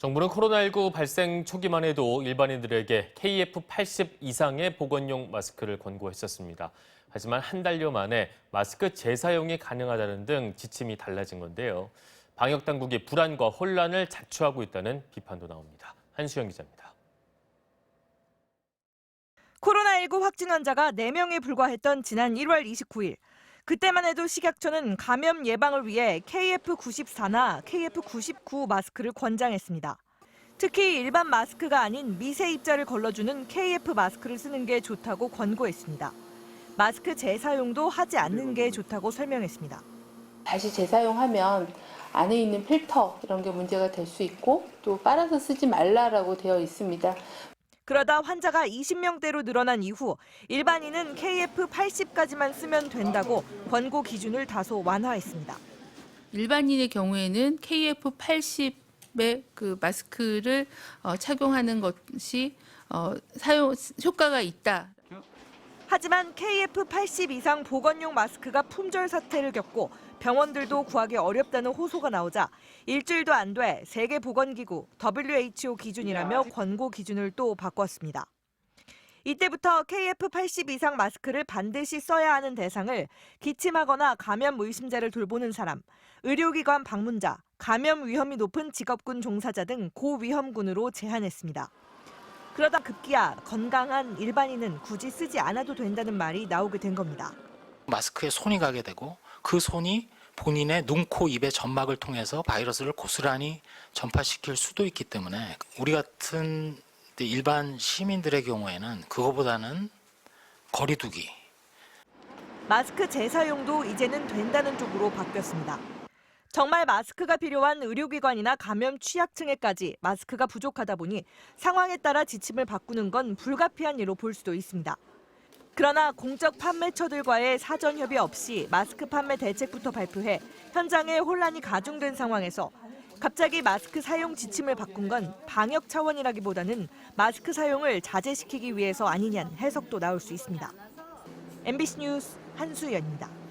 정부는 코로나19 발생 초기만 해도 일반인들에게 KF80 이상의 보건용 마스크를 권고했었습니다. 하지만 한 달여 만에 마스크 재사용이 가능하다는 등 지침이 달라진 건데요. 방역 당국이 불안과 혼란을 자초하고 있다는 비판도 나옵니다. 한수영 기자입니다. 코로나19 확진 환자가 4명에 불과했던 지난 1월 29일. 그때만 해도 식약처는 감염 예방을 위해 KF94나 KF99 마스크를 권장했습니다. 특히 일반 마스크가 아닌 미세 입자를 걸러주는 KF 마스크를 쓰는 게 좋다고 권고했습니다. 마스크 재사용도 하지 않는 게 좋다고 설명했습니다. 다시 재사용하면 안에 있는 필터 이런 게 문제가 될 수 있고 또 빨아서 쓰지 말라라고 되어 있습니다. 그러다 환자가 20명대로 늘어난 이후 일반인은 KF80까지만 쓰면 된다고 권고 기준을 다소 완화했습니다. 일반인의 경우에는 KF80의 그 마스크를 착용하는 것이 사용 효과가 있다. 하지만 KF80 이상 보건용 마스크가 품절 사태를 겪고 병원들도 구하기 어렵다는 호소가 나오자 일주일도 안 돼 세계보건기구 WHO 기준이라며 권고 기준을 또 바꿨습니다. 이때부터 KF80 이상 마스크를 반드시 써야 하는 대상을 기침하거나 감염 의심자를 돌보는 사람, 의료기관 방문자, 감염 위험이 높은 직업군 종사자 등 고위험군으로 제한했습니다. 그러다 급기야 건강한 일반인은 굳이 쓰지 않아도 된다는 말이 나오게 된 겁니다. 마스크에 손이 가게 되고 그 손이 본인의 눈, 코, 입의 점막을 통해서 바이러스를 고스란히 전파시킬 수도 있기 때문에 우리 같은 일반 시민들의 경우에는 그거보다는 거리 두기. 마스크 재사용도 이제는 된다는 쪽으로 바뀌었습니다. 정말 마스크가 필요한 의료기관이나 감염 취약층에까지 마스크가 부족하다 보니 상황에 따라 지침을 바꾸는 건 불가피한 일로 볼 수도 있습니다. 그러나 공적 판매처들과의 사전 협의 없이 마스크 판매 대책부터 발표해 현장에 혼란이 가중된 상황에서 갑자기 마스크 사용 지침을 바꾼 건 방역 차원이라기보다는 마스크 사용을 자제시키기 위해서 아니냐는 해석도 나올 수 있습니다. MBC 뉴스 한수연입니다.